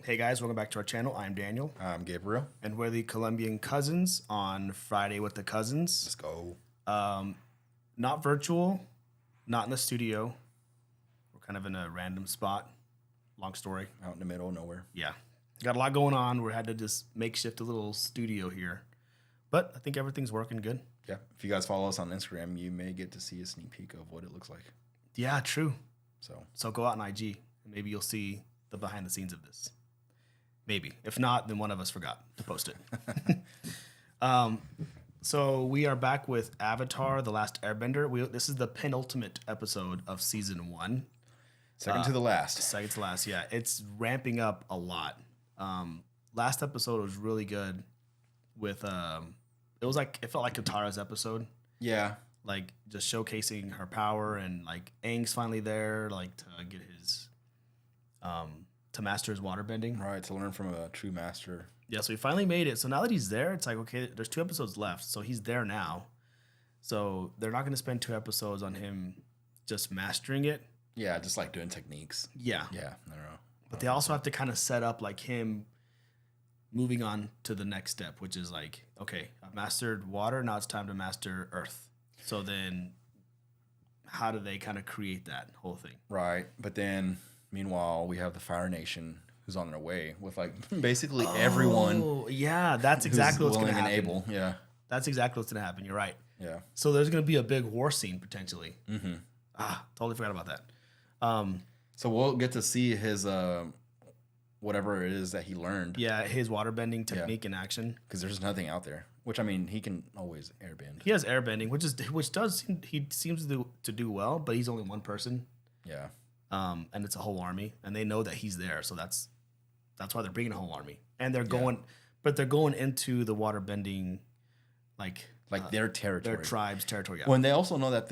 Hey guys, welcome back to our channel. I'm Daniel, I'm Gabriel. and we're the Colombian Cousins on Friday with the Cousins. Let's go. Not virtual, not in the studio. We're kind of in a random spot. Long story. Out in the middle of nowhere. Yeah, got a lot going on. We had to just makeshift a little studio here, but I think everything's working good. Yeah. If you guys follow us on Instagram, you may get to see a sneak peek of what it looks like. Yeah, true. So So go out on IG, and maybe you'll see the behind the scenes of this. Maybe. If not, then one of us forgot to post it. So we are back with Avatar: The Last Airbender. This is the penultimate episode of season 1. second to the last. Second to last, yeah. It's ramping up a lot. Last episode was really good. With it felt like Katara's episode, Yeah. like just showcasing her power, and like Aang's finally there, like to get his to master his waterbending. Right. To learn from a true master. Yeah, so he finally made it. So now that he's there, it's like, okay, there's 2 episodes left. So he's there now. So they're not going to spend 2 episodes on him just mastering it. Yeah. Just like doing techniques. Yeah. Yeah. I don't know. But they also have to kind of set up like him moving on to the next step, which is like, okay, I've mastered water. Now it's time to master earth. So then how do they kind of create that whole thing? Right. But then, meanwhile, we have the Fire Nation who's on their way with like basically everyone. Oh, yeah, that's exactly what's going to happen. Able. Yeah. That's exactly what's going to happen. You're right. Yeah. So there's going to be a big war scene potentially. Mm-hmm. Totally forgot about that. So we'll get to see his whatever it is that he learned. Yeah, his waterbending technique in action. Because there's nothing out there. Which, I mean, he can always airbend. He has airbending, he seems to do well, but he's only one person. Yeah. And it's a whole army, and they know that he's there, so that's why they're bringing a whole army, and they're going into the waterbending, like their territory, their tribe's territory. Yeah. Well, and they also know that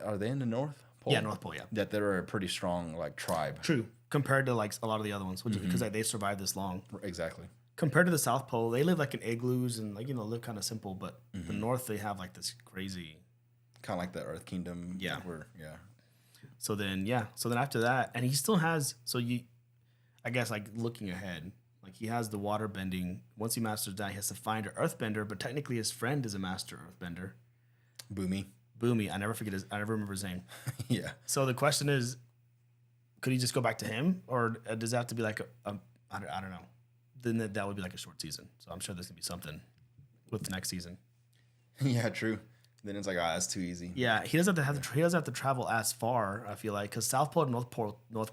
are they in the North Pole? Yeah, North Pole. Yeah, that they're a pretty strong like tribe. True, compared to like a lot of the other ones, which because they survived this long. Exactly. Compared to the South Pole, they live like in igloos and like live kind of simple, but the North they have like this crazy, kind of like the Earth Kingdom. Yeah. Yeah. So then after that, and he still has, I guess like looking ahead, like he has the water bending. Once he masters that, he has to find an earthbender, but technically his friend is a master earthbender. Boomy. I never remember his name. Yeah. So the question is, could he just go back to him, or does that have to be like I don't know. Then that would be like a short season. So I'm sure there's gonna be something with the next season. Yeah, true. Then it's like, that's too easy. Yeah, he doesn't have to travel as far. I feel like because South Pole and North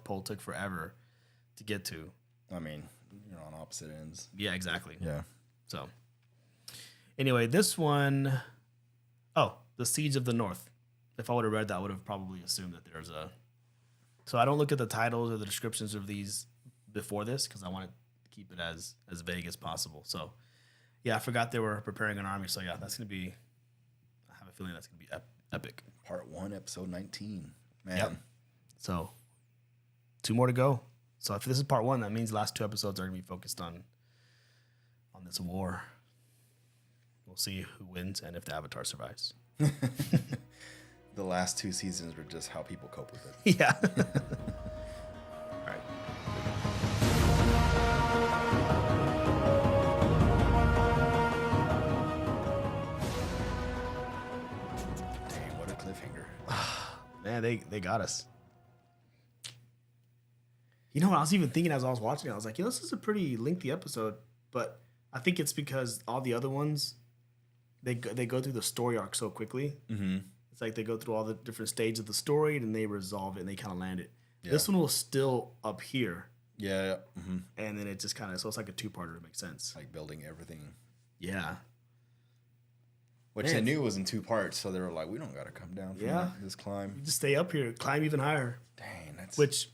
Pole took forever to get to. I mean, you're on opposite ends. Yeah, exactly. Yeah. So anyway, this one, the Siege of the North. If I would have read that, I would have probably assumed that there's a. So I don't look at the titles or the descriptions of these before this because I want to keep it as vague as possible. So yeah, I forgot they were preparing an army. So yeah, that's gonna be. I have a feeling that's gonna be epic. Part 1, episode 19. Man. Yep. So 2 more to go. So if this is part 1, that means the last 2 episodes are gonna be focused on this war. We'll see who wins and if the Avatar survives. The last 2 seasons were just how people cope with it. Yeah. All right. Dang, what a cliffhanger. Man, they got us. You know what I was even thinking as I was watching it? I was like, this is a pretty lengthy episode, but I think it's because all the other ones, they go through the story arc so quickly. Mm-hmm. It's like they go through all the different stages of the story, and they resolve it, and they kind of land it. Yeah. This one was still up here. Yeah. Mm-hmm. And then it just kind of, so it's like a 2-parter. It makes sense. Like building everything. Yeah. Which they knew was in 2 parts, so they were like, we don't got to come down from this climb. You just stay up here, climb even higher. Dang, that's... Which,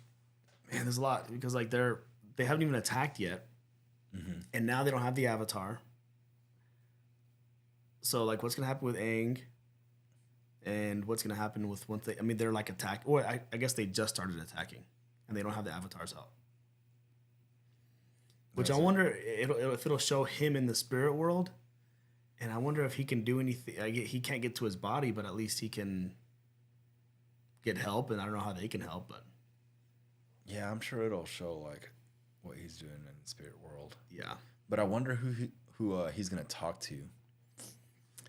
man, there's a lot, because like they haven't even attacked yet. Mm-hmm. And now they don't have the Avatar. So like what's going to happen with Aang? And what's going to happen with once they're like attacked, or I guess they just started attacking, and they don't have the Avatars out. Which I wonder if it'll show him in the spirit world, and I wonder if he can do anything. He can't get to his body, but at least he can get help, and I don't know how they can help, but Yeah, I'm sure it'll show like what he's doing in the spirit world. Yeah. But I wonder who he's gonna talk to.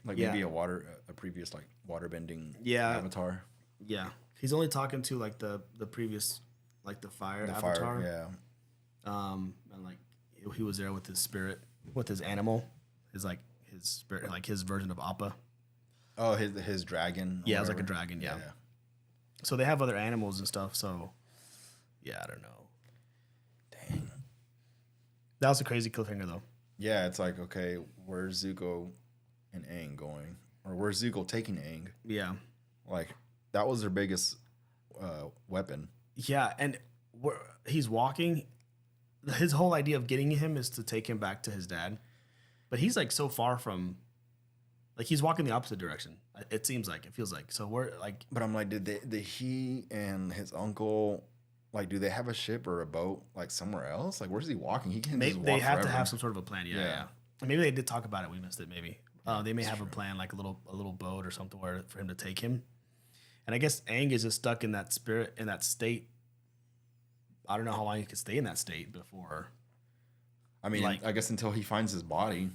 Like maybe a previous like waterbending avatar. Yeah. He's only talking to like the previous like the fire avatar. Yeah. And like he was there with his spirit, with his animal, his spirit, like his version of Appa. Oh, his dragon. Yeah, it was like a dragon. Yeah. So they have other animals and stuff. So yeah, I don't know. Dang. That was a crazy cliffhanger though. Yeah, it's like, okay, where's Zuko and Aang going, or where's Zuko taking Aang? Yeah. Like that was their biggest weapon. Yeah, and he's walking. His whole idea of getting him is to take him back to his dad, but he's like so far from, like he's walking the opposite direction. It seems like, it feels like. So we're like, but I'm like, did he and his uncle, like, do they have a ship or a boat like somewhere else? Like, where's he walking? He can just walk they have forever. to have some sort of a plan. Yeah. Maybe they did talk about it. We missed it. Maybe they may have a plan, like a little boat or something for him to take him. And I guess Aang is just stuck in that spirit, in that state. I don't know how long he could stay in that state before. I mean, like, I guess until he finds his body.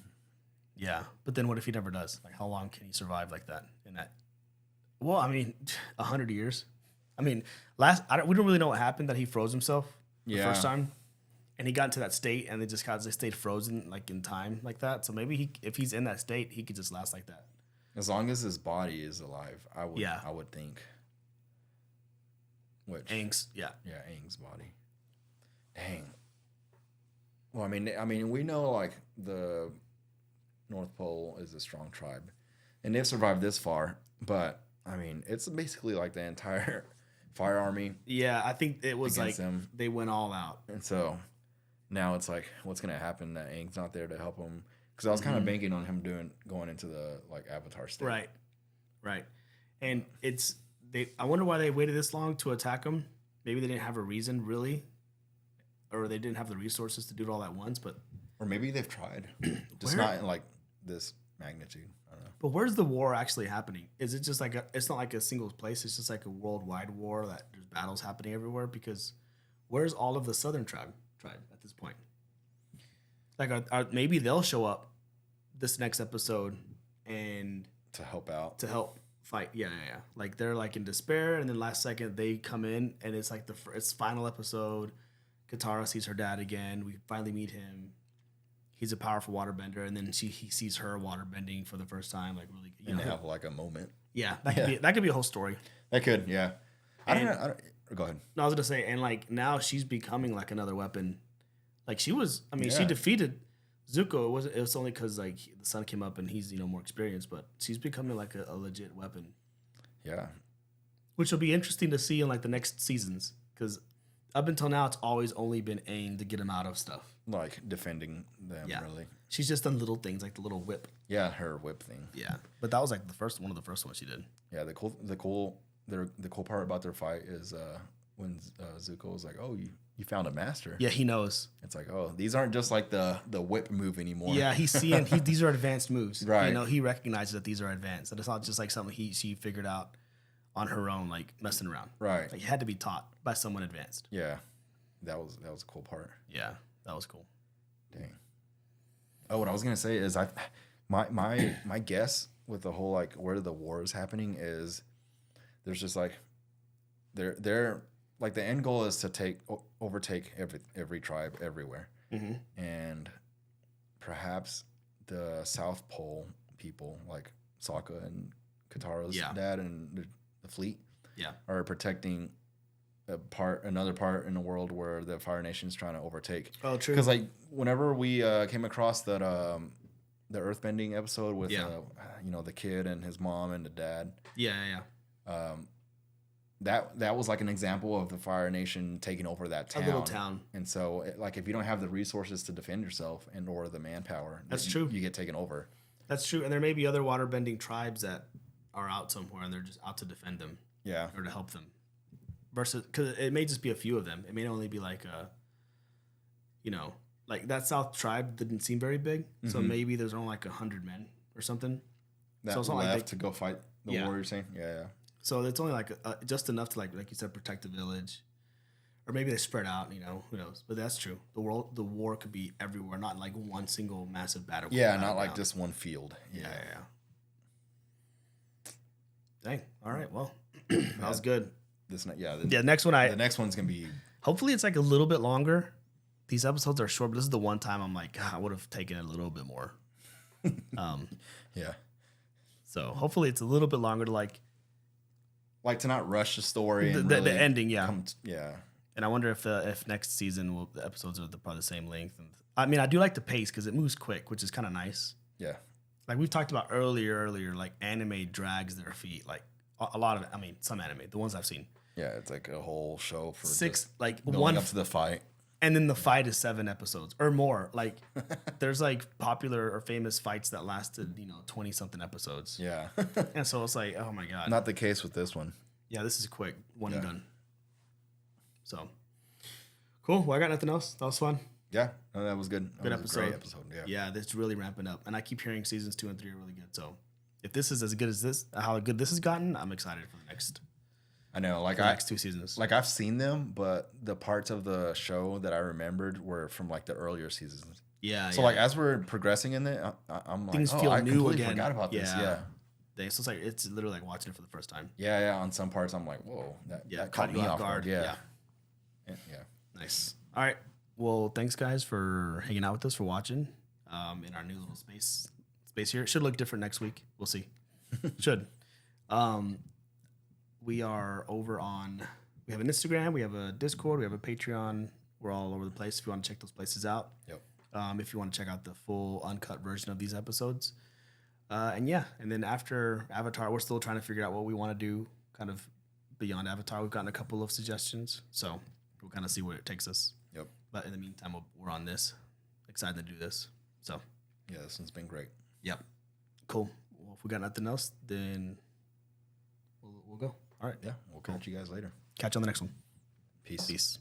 Yeah, but then what if he never does? Like, how long can he survive like that? In that, well, I mean, 100 years. I mean, we don't really know what happened, that he froze himself the first time, and he got into that state, and they stayed frozen like in time like that. So maybe if he's in that state, he could just last like that. As long as his body is alive, I would think. Aang's, Aang's body. Dang. Well, I mean, we know like the North Pole is a strong tribe, and they've survived this far. But I mean, it's basically like the entire Fire Army. Yeah, I think it was like them. They went all out, and so now it's like, what's gonna happen? That Aang's not there to help him, because I was kind of banking on him going into the like Avatar state. Right, and I wonder why they waited this long to attack him. Maybe they didn't have a reason really, or they didn't have the resources to do it all at once. Or maybe they've tried, just not in like this magnitude. I don't know. But where's the war actually happening? Is it just like it's not like a single place? It's just like a worldwide war that there's battles happening everywhere. Because where's all of the Southern tribe at this point? Like, maybe they'll show up this next episode and to help fight. Yeah. Like they're like in despair, and then last second they come in, and it's like it's final episode. Katara sees her dad again. We finally meet him. He's a powerful waterbender, and then he sees her waterbending for the first time. Like really, and they have like a moment. Yeah, that could be a whole story. That could, yeah. I don't know. Go ahead. No, I was gonna say, and like now she's becoming like another weapon. Like she was. I mean, she defeated Zuko. It was only because like the sun came up and he's more experienced, but she's becoming like a legit weapon. Yeah. Which will be interesting to see in like the next seasons, because up until now it's always only been aimed to get him out of stuff. Like defending them, really. She's just done little things like the little whip. Yeah, her whip thing. Yeah, but that was like one of the first ones she did. Yeah, the cool part about their fight is when Zuko was like, "Oh, you found a master." Yeah, he knows. It's like, oh, these aren't just like the whip move anymore. Yeah, he's seeing these are advanced moves. Right. He recognizes that these are advanced, and it's not just like something she figured out on her own, like messing around. Right. Like, it had to be taught by someone advanced. Yeah, that was a cool part. Yeah, that was cool. Dang. Oh, what I was gonna say is my guess with the whole like where the war is happening is there's just like they're like the end goal is to overtake every tribe everywhere, and perhaps the South Pole people like Sokka and Katara's dad and the fleet are protecting another part in the world where the Fire Nation's trying to overtake. Oh, true. Because like whenever we came across that the earthbending episode with the kid and his mom and the dad. Yeah. That was like an example of the Fire Nation taking over that town. A little town. And so like if you don't have the resources to defend yourself and or the manpower, that's true. You get taken over. That's true. And there may be other waterbending tribes that are out somewhere and they're just out to defend them. Yeah. Or to help them. Versus, because it may just be a few of them. It may only be like like that South tribe didn't seem very big, so maybe there's only like 100 men or something. That so it's not left like to go fight the war. You're saying, yeah. So it's only like just enough to like you said, protect the village, or maybe they spread out. You know, who knows? But that's true. The war could be everywhere, not like one single massive battle. Yeah, not like just one field. Yeah. Dang. All right. Well, that was good. The Next one. The next one's gonna be. Hopefully, it's like a little bit longer. These episodes are short, but this is the one time I'm like, I would have taken a little bit more. Yeah. So hopefully, it's a little bit longer to like to not rush the story. And the ending. Yeah. Yeah. And I wonder if next season the episodes are probably the same length. And I mean, I do like the pace because it moves quick, which is kind of nice. Yeah. Like we've talked about earlier, like anime drags their feet. Like a lot of it. I mean, some anime, the ones I've seen. Yeah, it's like a whole show for one up to the fight. And then the fight is 7 episodes or more. Like there's like popular or famous fights that lasted, 20 something episodes. Yeah. And so it's like, oh my God. Not the case with this one. Yeah, this is quick. One and done. So cool. Well, I got nothing else. That was fun. Yeah, no, that was good. Good was episode. A great episode. Yeah, that's really ramping up. And I keep hearing seasons 2 and 3 are really good. So if this is as good as this, how good this has gotten, I'm excited for the next. I know, next 2 seasons. Like I've seen them, but the parts of the show that I remembered were from like the earlier seasons. Yeah. So like as we're progressing in it, I'm like, things feel I new completely again. Forgot about this. Yeah. So it's literally like watching it for the first time. Yeah. On some parts, I'm like, whoa, that caught me off guard. Yeah. Nice. All right. Well, thanks guys for hanging out with us, for watching in our new little space here. It should look different next week. We'll see. Should. We are over on. We have an Instagram. We have a Discord. We have a Patreon. We're all over the place. If you want to check those places out. Yep. If you want to check out the full uncut version of these episodes. And then after Avatar, we're still trying to figure out what we want to do kind of beyond Avatar. We've gotten a couple of suggestions, so we'll kind of see where it takes us. Yep. But in the meantime, we're on this. Excited to do this. So. Yeah, this one's been great. Yep. Cool. Well, if we got nothing else, then we'll go. All right. Yeah, we'll catch you guys later. Catch you on the next one. Peace. Peace.